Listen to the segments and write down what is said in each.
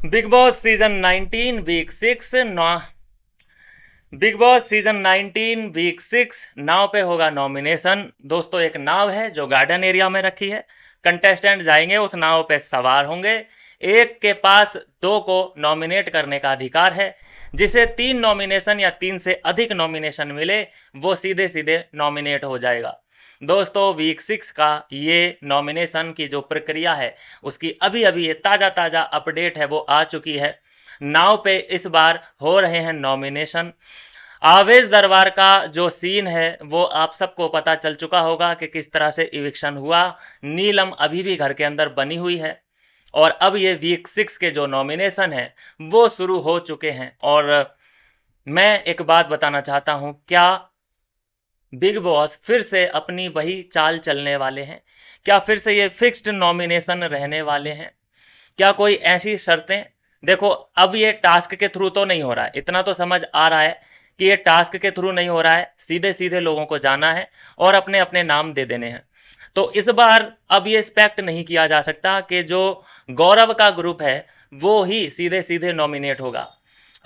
Big Boss season 19 week 6 Bigg Boss season 19 week 6 नाव पे होगा नॉमिनेशन। दोस्तों, एक नाव है जो गार्डन एरिया में रखी है। कंटेस्टेंट जाएंगे, उस नाव पे सवार होंगे। एक के पास दो को नॉमिनेट करने का अधिकार है। जिसे 3 नॉमिनेशन या 3 से अधिक नॉमिनेशन मिले वो सीधे सीधे नॉमिनेट हो जाएगा। दोस्तों, वीक 6 का ये नॉमिनेशन की जो प्रक्रिया है उसकी अभी अभी ये ताज़ा ताज़ा अपडेट है वो आ चुकी है। नाव पे इस बार हो रहे हैं नॉमिनेशन। आवेश दरबार का जो सीन है वो आप सबको पता चल चुका होगा कि किस तरह से इविक्शन हुआ। नीलम अभी भी घर के अंदर बनी हुई है और अब ये वीक 6 के जो नॉमिनेशन है वो शुरू हो चुके हैं। और मैं एक बात बताना चाहता हूँ, क्या बिग बॉस फिर से अपनी वही चाल चलने वाले हैं? क्या फिर से ये फिक्स्ड नॉमिनेशन रहने वाले हैं? क्या कोई ऐसी शर्तें, देखो अब ये टास्क के थ्रू तो नहीं हो रहा है, इतना तो समझ आ रहा है कि ये टास्क के थ्रू नहीं हो रहा है, सीधे सीधे लोगों को जाना है और अपने अपने नाम दे देने हैं। तो इस बार अब ये एक्सपेक्ट नहीं किया जा सकता कि जो गौरव का ग्रुप है वो ही सीधे सीधे नॉमिनेट होगा।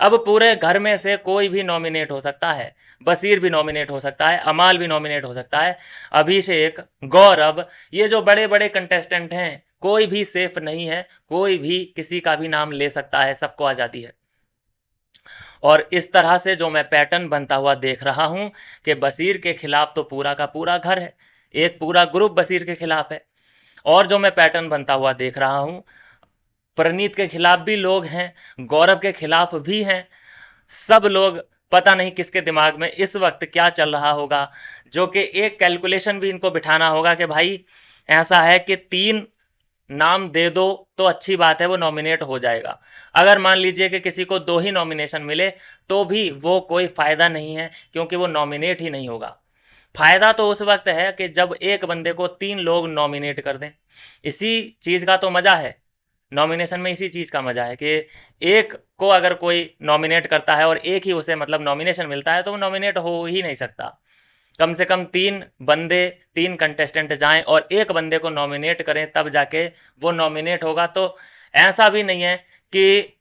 अब पूरे घर में से कोई भी नॉमिनेट हो सकता है। बशीर भी नॉमिनेट हो सकता है, अमाल भी नॉमिनेट हो सकता है, अभिषेक, गौरव, ये जो बड़े बड़े कंटेस्टेंट हैं कोई भी सेफ नहीं है। कोई भी किसी का भी नाम ले सकता है, सबको आज़ादी है। और इस तरह से जो मैं पैटर्न बनता हुआ देख रहा हूं कि बशीर के खिलाफ तो पूरा का पूरा घर है, एक पूरा ग्रुप बशीर के खिलाफ है। और जो मैं पैटर्न बनता हुआ देख रहा हूं, प्रनीत के खिलाफ भी लोग हैं, गौरव के खिलाफ भी हैं। सब लोग, पता नहीं किसके दिमाग में इस वक्त क्या चल रहा होगा, जो कि एक कैलकुलेशन भी इनको बिठाना होगा कि भाई ऐसा है कि 3 नाम दे दो तो अच्छी बात है, वो नॉमिनेट हो जाएगा। अगर मान लीजिए कि किसी को 2 ही नॉमिनेशन मिले तो भी वो कोई फ़ायदा नहीं है, क्योंकि वो नॉमिनेट ही नहीं होगा। फ़ायदा तो उस वक्त है कि जब एक बंदे को 3 लोग नॉमिनेट कर दें। इसी चीज़ का तो मज़ा है नॉमिनेशन में, इसी चीज़ का मज़ा है कि एक को अगर कोई नॉमिनेट करता है और एक ही उसे मतलब नॉमिनेशन मिलता है तो वो नॉमिनेट हो ही नहीं सकता। कम से कम 3 बंदे, 3 कंटेस्टेंट जाएं और एक बंदे को नॉमिनेट करें तब जाके वो नॉमिनेट होगा। तो ऐसा भी नहीं है कि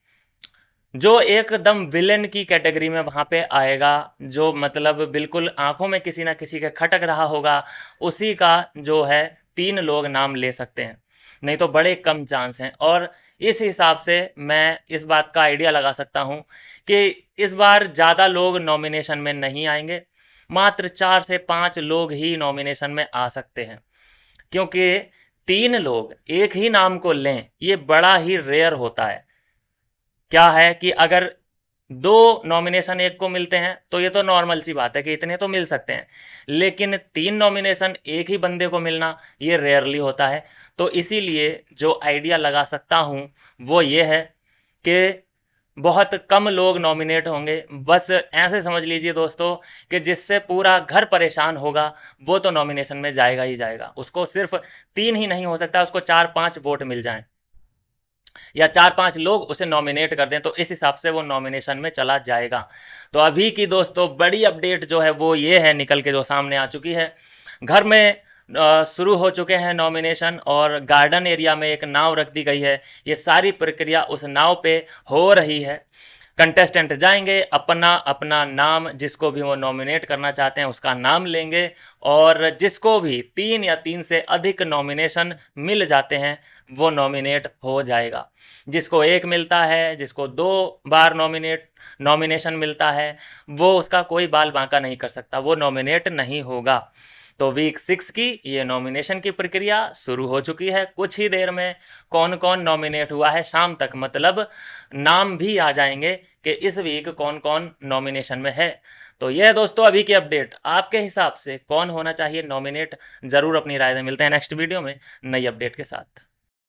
जो एकदम विलेन की कैटेगरी में वहाँ पे आएगा, जो मतलब बिल्कुल आंखों में किसी ना किसी के खटक रहा होगा, उसी का जो है 3 लोग नाम ले सकते हैं, नहीं तो बड़े कम चांस हैं। और इस हिसाब से मैं इस बात का आइडिया लगा सकता हूँ कि इस बार ज़्यादा लोग नॉमिनेशन में नहीं आएंगे, मात्र 4 से 5 लोग ही नॉमिनेशन में आ सकते हैं। क्योंकि 3 लोग एक ही नाम को लें ये बड़ा ही रेयर होता है। क्या है कि अगर 2 नॉमिनेशन एक को मिलते हैं तो ये तो नॉर्मल सी बात है कि इतने तो मिल सकते हैं, लेकिन 3 नॉमिनेशन एक ही बंदे को मिलना ये रेयरली होता है। तो इसीलिए जो आइडिया लगा सकता हूँ वो ये है कि बहुत कम लोग नॉमिनेट होंगे। बस ऐसे समझ लीजिए दोस्तों कि जिससे पूरा घर परेशान होगा वो तो नॉमिनेशन में जाएगा ही जाएगा। उसको सिर्फ 3 ही नहीं हो सकता, उसको 4-5 वोट मिल जाएं या 4-5 लोग उसे नॉमिनेट कर दें, तो इस हिसाब से वो नॉमिनेशन में चला जाएगा। तो अभी की दोस्तों बड़ी अपडेट जो है वो ये है, निकल के जो सामने आ चुकी है। घर में शुरू हो चुके हैं नॉमिनेशन और गार्डन एरिया में एक नाव रख दी गई है। ये सारी प्रक्रिया उस नाव पे हो रही है। कंटेस्टेंट जाएंगे, अपना अपना नाम, जिसको भी वो नॉमिनेट करना चाहते हैं उसका नाम लेंगे और जिसको भी 3 या 3 से अधिक नॉमिनेशन मिल जाते हैं वो नॉमिनेट हो जाएगा। जिसको 1 मिलता है, जिसको 2 बार नॉमिनेशन मिलता है, वो उसका कोई बाल बांका नहीं कर सकता, वो नॉमिनेट नहीं होगा। तो वीक 6 की ये नॉमिनेशन की प्रक्रिया शुरू हो चुकी है। कुछ ही देर में कौन कौन नॉमिनेट हुआ है शाम तक मतलब नाम भी आ जाएंगे कि इस वीक कौन कौन नॉमिनेशन में है। तो यह दोस्तों अभी की अपडेट। आपके हिसाब से कौन होना चाहिए नॉमिनेट, ज़रूर अपनी राय दें। मिलते हैं नेक्स्ट वीडियो में नई अपडेट के साथ।